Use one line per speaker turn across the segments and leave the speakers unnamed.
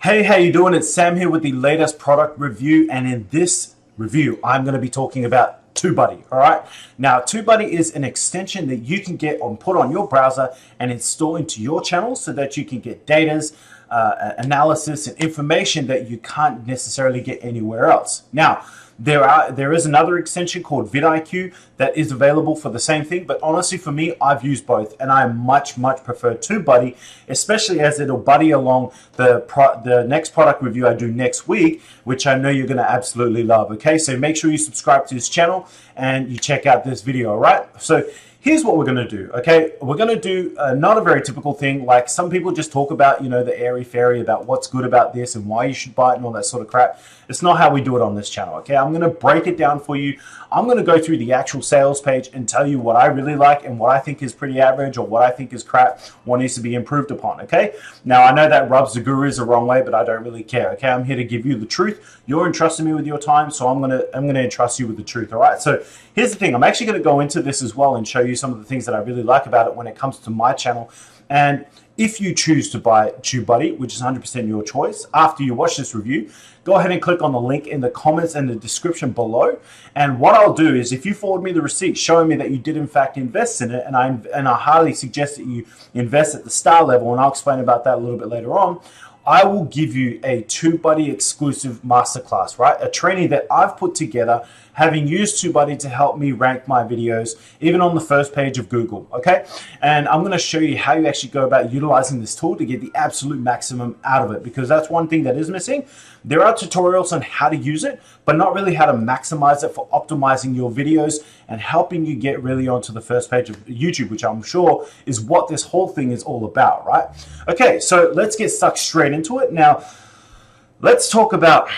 Hey, how you doing? It's Sam here with the latest product review, and in this review, I'm going to be talking about TubeBuddy. All right. Now, TubeBuddy is an extension that you can get put on your browser and install into your channel so that you can get data's analysis and information that you can't necessarily get anywhere else. Now, there is another extension called vidIQ that is available for the same thing, but honestly for me, I've used both and I much prefer TubeBuddy, especially as it'll buddy along the next product review I do next week, which I know you're going to absolutely love. Okay, so make sure you subscribe to this channel and you check out this video. All right, so here's what we're going to do. Okay, we're going to do not a very typical thing like some people just talk about, you know, the airy fairy about what's good about this and why you should buy it and all that sort of crap. It's not how we do it on this channel. Okay, I'm going to break it down for you. I'm going to go through the actual sales page and tell you what I really like and what I think is pretty average or what I think is crap, what needs to be improved upon. Okay, now I know that rubs the gurus the wrong way, but I don't really care. Okay, I'm here to give you the truth. You're entrusting me with your time, so I'm gonna entrust you with the truth. All right, so here's the thing. I'm actually going to go into this as well and show you some of the things that I really like about it when it comes to my channel. And if you choose to buy TubeBuddy, which is 100% your choice, after you watch this review, go ahead and click on the link in the comments and the description below. And what I'll do is if you forward me the receipt showing me that you did in fact invest in it, and I highly suggest that you invest at the star level, and I'll explain about that a little bit later on, I will give you a TubeBuddy exclusive masterclass, right? A training that I've put together, having used TubeBuddy to help me rank my videos, even on the first page of Google, okay? And I'm gonna show you how you actually go about utilizing this tool to get the absolute maximum out of it, because that's one thing that is missing. There are tutorials on how to use it, but not really how to maximize it for optimizing your videos and helping you get really onto the first page of YouTube, which I'm sure is what this whole thing is all about, right? Okay, so let's get stuck straight into it. Now, let's talk about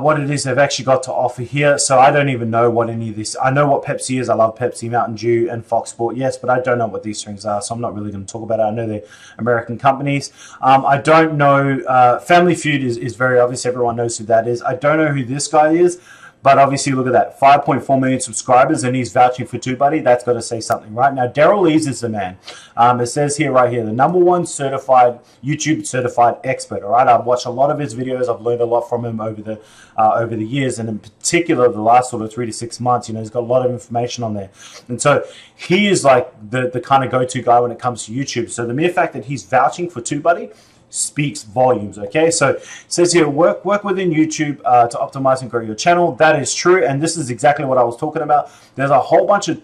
what it is they've actually got to offer here. So I don't even know what any of this, I know what Pepsi is. I love Pepsi, Mountain Dew, and Fox Sport, yes, but I don't know what these things are, so I'm not really going to talk about it. I know they're American companies. I don't know, Family Feud is very obvious. Everyone knows who that is. I don't know who this guy is, but obviously look at that, 5.4 million subscribers, and he's vouching for TubeBuddy. That's got to say something, right? Now, Daryl Lees is the man. It says here, right here, the #1 certified YouTube certified expert. All right, I've watched a lot of his videos. I've learned a lot from him over the years, and in particular, the last sort of 3 to 6 months. You know, he's got a lot of information on there, and so he is like the kind of go-to guy when it comes to YouTube. So the mere fact that he's vouching for TubeBuddy speaks volumes. Okay, so it says here, work within YouTube to optimize and grow your channel. That is true, and this is exactly what I was talking about. There's a whole bunch of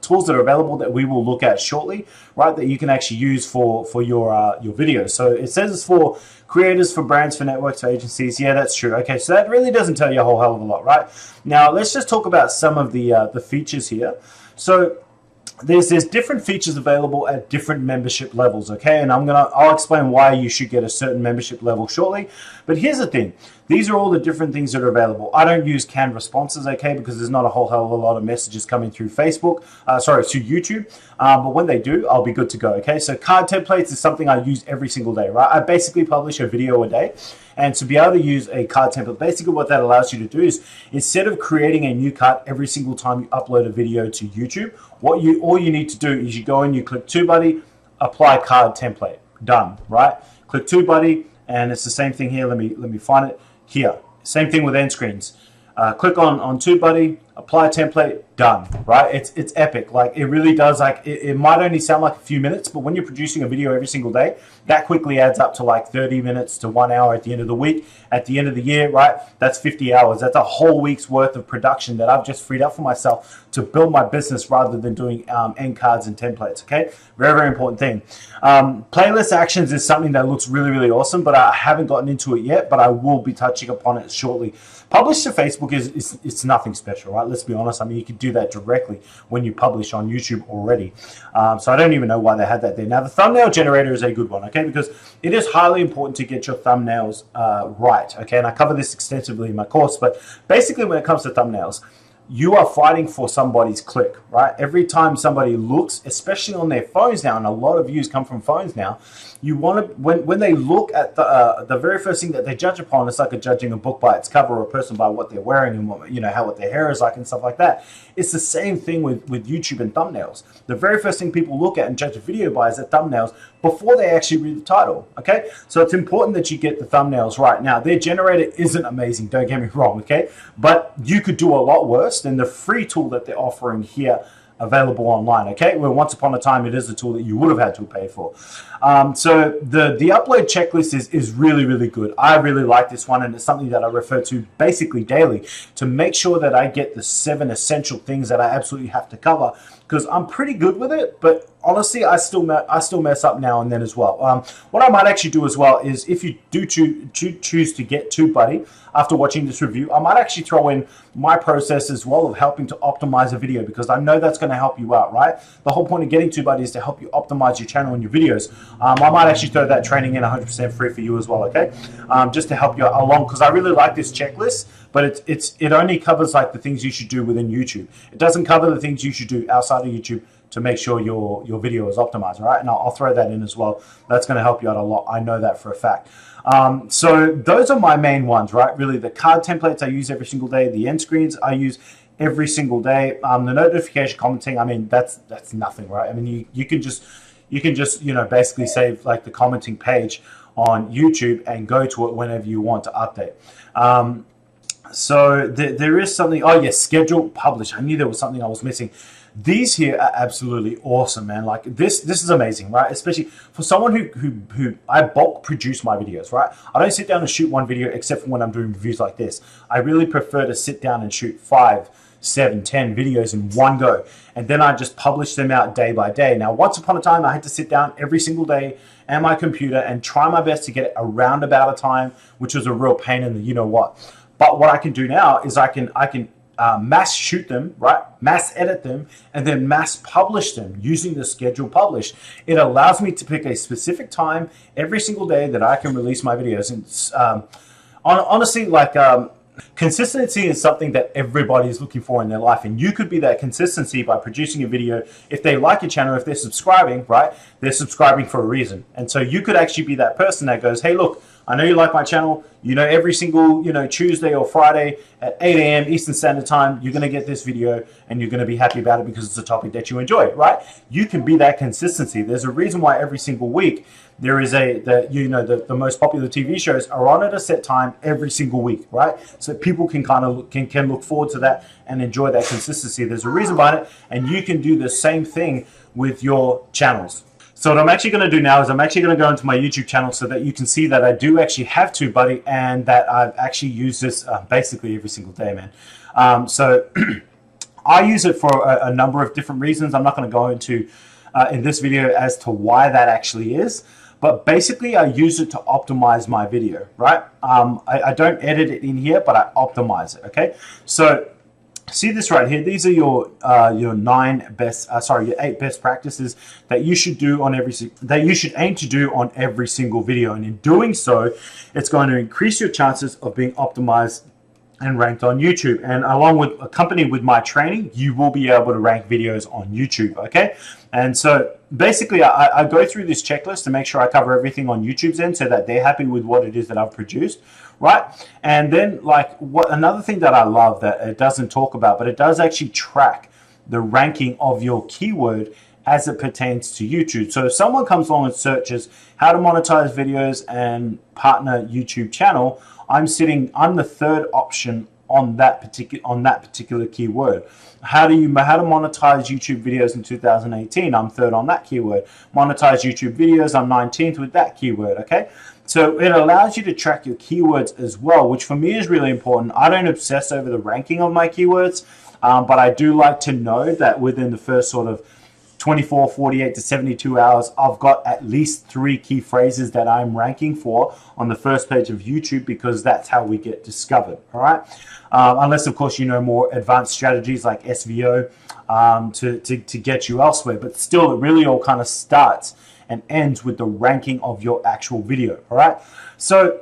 tools that are available that we will look at shortly, right, that you can actually use for your videos. So it says it's for creators, for brands, for networks, for agencies. Yeah, that's true. Okay, so that really doesn't tell you a whole hell of a lot, right? Now let's just talk about some of the features here. So there's different features available at different membership levels, okay? And I'll explain why you should get a certain membership level shortly. But here's the thing. These are all the different things that are available. I don't use canned responses, okay, because there's not a whole hell of a lot of messages coming through through YouTube. But when they do, I'll be good to go, okay? So card templates is something I use every single day, right? I basically publish a video a day. And to be able to use a card template, basically what that allows you to do is instead of creating a new card every single time you upload a video to YouTube, all you need to do is you go in, you click TubeBuddy, apply card template, done, right? Click TubeBuddy, and it's the same thing here. Let me find it here. Same thing with end screens. Click on TubeBuddy, apply template, done, right? It's epic. Like, it really does, like, it might only sound like a few minutes, but when you're producing a video every single day, that quickly adds up to like 30 minutes to 1 hour at the end of the week. At the end of the year, right, that's 50 hours. That's a whole week's worth of production that I've just freed up for myself to build my business rather than doing end cards and templates, okay? Very important thing. Playlist actions is something that looks really awesome, but I haven't gotten into it yet, but I will be touching upon it shortly. Publish to Facebook it's nothing special, right? Let's be honest. I mean, you could do that directly when you publish on YouTube already. So I don't even know why they had that there. Now, the thumbnail generator is a good one, okay? Because it is highly important to get your thumbnails right, okay? And I cover this extensively in my course, but basically when it comes to thumbnails, you are fighting for somebody's click, right? Every time somebody looks, especially on their phones now, and a lot of views come from phones now, you want to, when they look at the very first thing that they judge upon, it's like judging a book by its cover or a person by what they're wearing and what, you know, what their hair is like and stuff like that. It's the same thing with YouTube and thumbnails. The very first thing people look at and judge a video by is the thumbnails before they actually read the title, okay? So it's important that you get the thumbnails right. Now, their generator isn't amazing, don't get me wrong, okay? But you could do a lot worse than the free tool that they're offering here, available online, okay? Well, once upon a time, it is a tool that you would have had to pay for. So the upload checklist is really, really good. I really like this one, and it's something that I refer to basically daily to make sure that I get the 7 essential things that I absolutely have to cover, because I'm pretty good with it, but honestly, I still mess up now and then as well. What I might actually do as well is, if you do choose to get TubeBuddy after watching this review, I might actually throw in my process as well of helping to optimize a video, because I know that's going to help you out, right? The whole point of getting TubeBuddy is to help you optimize your channel and your videos. I might actually throw that training in 100% free for you as well, okay? Just to help you along, because I really like this checklist, but it only covers like the things you should do within YouTube. It doesn't cover the things you should do outside of YouTube to make sure your video is optimized, all right? And I'll throw that in as well. That's going to help you out a lot. I know that for a fact. So those are my main ones, right? Really, the card templates I use every single day. The end screens I use every single day. The notification commenting, I mean, that's nothing, right? I mean, you can just basically save like the commenting page on YouTube and go to it whenever you want to update. So there is something. Oh yes, schedule, publish. I knew there was something I was missing. These here are absolutely awesome, man. Like this is amazing, right? Especially for someone who I bulk produce my videos, right? I don't sit down and shoot one video except for when I'm doing reviews like this. I really prefer to sit down and shoot 5, 7, 10 videos in one go, and then I just publish them out day by day. Now, once upon a time, I had to sit down every single day at my computer and try my best to get it around about a time, which was a real pain in the you know what. But what I can do now is I can mass shoot them, right? Mass edit them, and then mass publish them using the schedule publish. It allows me to pick a specific time every single day that I can release my videos. And honestly, like consistency is something that everybody is looking for in their life, and you could be that consistency by producing a video. If they like your channel, if they're subscribing, right? They're subscribing for a reason, and so you could actually be that person that goes, "Hey, look, I know you like my channel. You know, every single, Tuesday or Friday at 8 a.m. Eastern Standard Time, you're going to get this video and you're going to be happy about it because it's a topic that you enjoy," right? You can be that consistency. There's a reason why every single week there is the most popular TV shows are on at a set time every single week, right? So people can kind of can look forward to that and enjoy that consistency. There's a reason behind it, and you can do the same thing with your channels. So what I'm actually going to do now is I'm actually going to go into my YouTube channel so that you can see that I do actually have TubeBuddy and that I've actually used this basically every single day, man. So I use it for a number of different reasons. I'm not going to go into in this video as to why that actually is, but basically I use it to optimize my video, right? I don't edit it in here, but I optimize it, okay? So see this right here. These are your 8 best practices that you should do on you should aim to do on every single video. And in doing so, it's going to increase your chances of being optimized and ranked on YouTube. And along with accompanied with my training, you will be able to rank videos on YouTube. Okay. And so basically I go through this checklist to make sure I cover everything on YouTube's end so that they're happy with what it is that I've produced. Right. And then another thing that I love that it doesn't talk about, but it does actually track the ranking of your keyword as it pertains to YouTube. So if someone comes along and searches how to monetize videos and partner YouTube channel, I'm the third option on that particular keyword. How to monetize YouTube videos in 2018? I'm third on that keyword. Monetize YouTube videos, I'm 19th with that keyword. Okay. So it allows you to track your keywords as well, which for me is really important. I don't obsess over the ranking of my keywords, but I do like to know that within the first sort of 24, 48 to 72 hours, I've got at least 3 key phrases that I'm ranking for on the first page of YouTube, because that's how we get discovered, all right? Unless, of course, you know more advanced strategies like SVO to get you elsewhere. But still, it really all kind of starts and ends with the ranking of your actual video, all right? So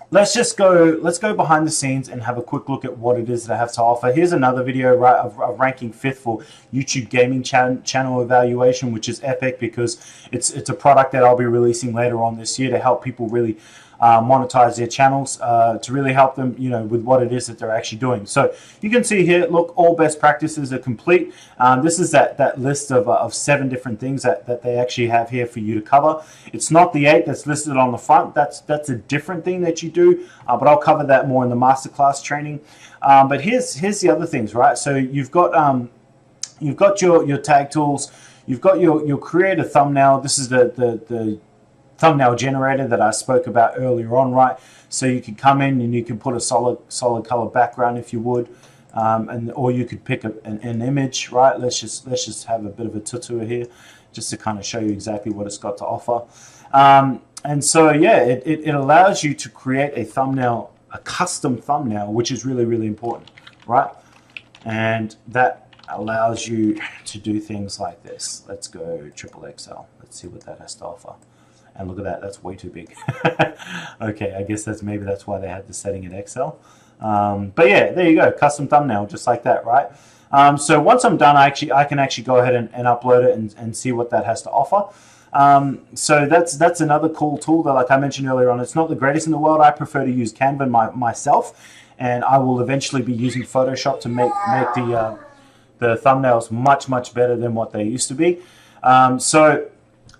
let's go behind the scenes and have a quick look at what it is that I have to offer. Here's another video, right, of ranking 5th for YouTube gaming channel evaluation, which is epic because it's a product that I'll be releasing later on this year to help people really monetize their channels to really help them, with what it is that they're actually doing. So you can see here, look, all best practices are complete. This is that list of 7 different things that they actually have here for you to cover. It's not the 8 that's listed on the front. That's a different thing that you do, but I'll cover that more in the masterclass training. But here's the other things, right? So you've got your tag tools. You've got your create a thumbnail. This is the thumbnail generator that I spoke about earlier on, right? So you can come in and you can put a solid color background if you would, or you could pick an image, right? Let's just have a bit of a tutor here, just to kind of show you exactly what it's got to offer. And so yeah, it allows you to create a thumbnail, a custom thumbnail, which is really, really important, right? And that allows you to do things like this. Let's go XXL. Let's see what that has to offer. And look at that, that's way too big. Okay, I guess maybe that's why they had the setting in Excel. But yeah, there you go, custom thumbnail, just like that, right? So once I'm done, I can actually go ahead and upload it and see what that has to offer. So that's another cool tool that, like I mentioned earlier on, it's not the greatest in the world. I prefer to use Canva myself, and I will eventually be using Photoshop to make the thumbnails much better than what they used to be.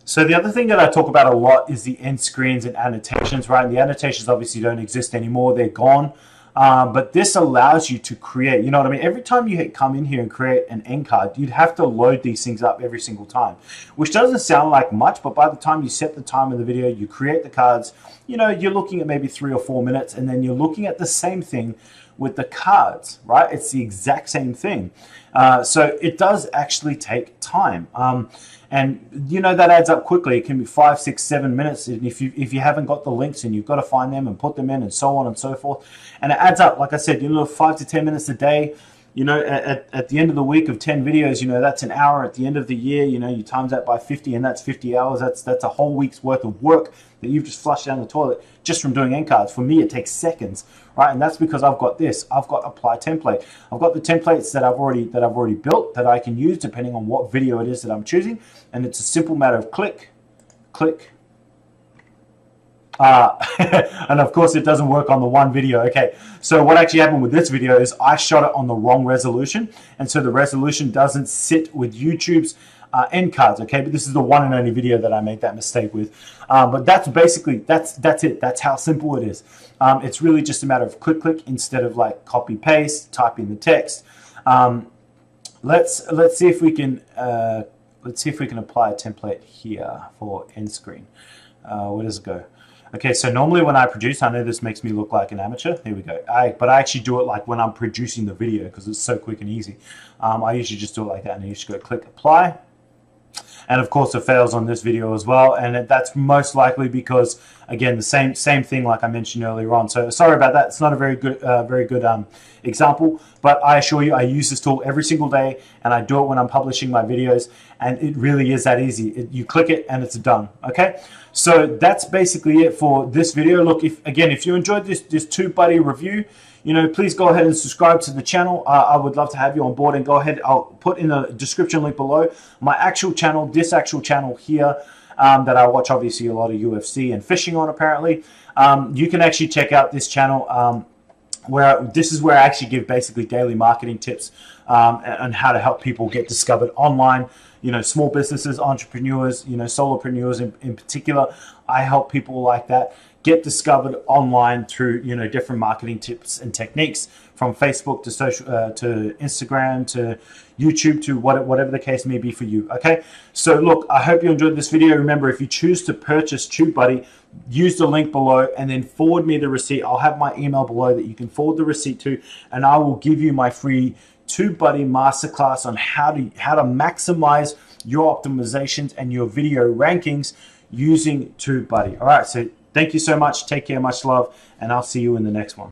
So the other thing that I talk about a lot is the end screens and annotations, right? And the annotations obviously don't exist anymore. They're gone. But this allows you to create, you know what I mean? Every time you come in here and create an end card, you'd have to load these things up every single time, which doesn't sound like much, but by the time you set the time of the video, you create the cards, you're looking at maybe 3 or 4 minutes, and then you're looking at the same thing with the cards, right? It's the exact same thing. So it does actually take time. And that adds up quickly. It can be 5, 6, 7 minutes. And if you haven't got the links, and you've got to find them and put them in, and so on and so forth. And it adds up. Like I said, 5 to 10 minutes a day. At the end of the week of 10 videos, that's an hour. At the end of the year, you times that by 50, and that's 50 hours. That's a whole week's worth of work that you've just flushed down the toilet just from doing end cards. For me, it takes seconds, right? And that's because I've got this. I've got apply template. I've got the templates that I've already built that I can use depending on what video it is that I'm choosing, and it's a simple matter of click. And of course it doesn't work on the one video. Okay, so what actually happened with this video is I shot it on the wrong resolution, and so the resolution doesn't sit with YouTube's end cards. Okay, but this is the one and only video that I made that mistake with. But that's basically that's it. That's how simple it is. It's really just a matter of click instead of like copy paste, type in the text. Let's see if we can apply a template here for end screen. Where does it go? Okay, so normally when I produce, I know this makes me look like an amateur. Here we go. But I actually do it like when I'm producing the video because it's so quick and easy. I usually just do it like that, and you just go click apply. And of course it fails on this video as well, and that's most likely because, again, the same thing like I mentioned earlier on. So sorry about that. It's not a very good example, but I assure you I use this tool every single day, and I do it when I'm publishing my videos, and it really is that easy. You click it and it's done. Okay, so that's basically it for this video. Look, if you enjoyed this TubeBuddy review, please go ahead and subscribe to the channel. I would love to have you on board, and go ahead. I'll put in the description link below my actual channel, this actual channel here, that I watch obviously a lot of UFC and fishing on apparently. You can actually check out this channel this is where I actually give basically daily marketing tips on how to help people get discovered online. Small businesses, entrepreneurs, solopreneurs in particular. I help people like that get discovered online through different marketing tips and techniques, from Facebook to social to Instagram to YouTube to whatever the case may be for you. Okay, so look, I hope you enjoyed this video. Remember, if you choose to purchase TubeBuddy, use the link below and then forward me the receipt. I'll have my email below that you can forward the receipt to, and I will give you my free TubeBuddy masterclass on how to maximize your optimizations and your video rankings using TubeBuddy. All right, so thank you so much. Take care, much love, and I'll see you in the next one.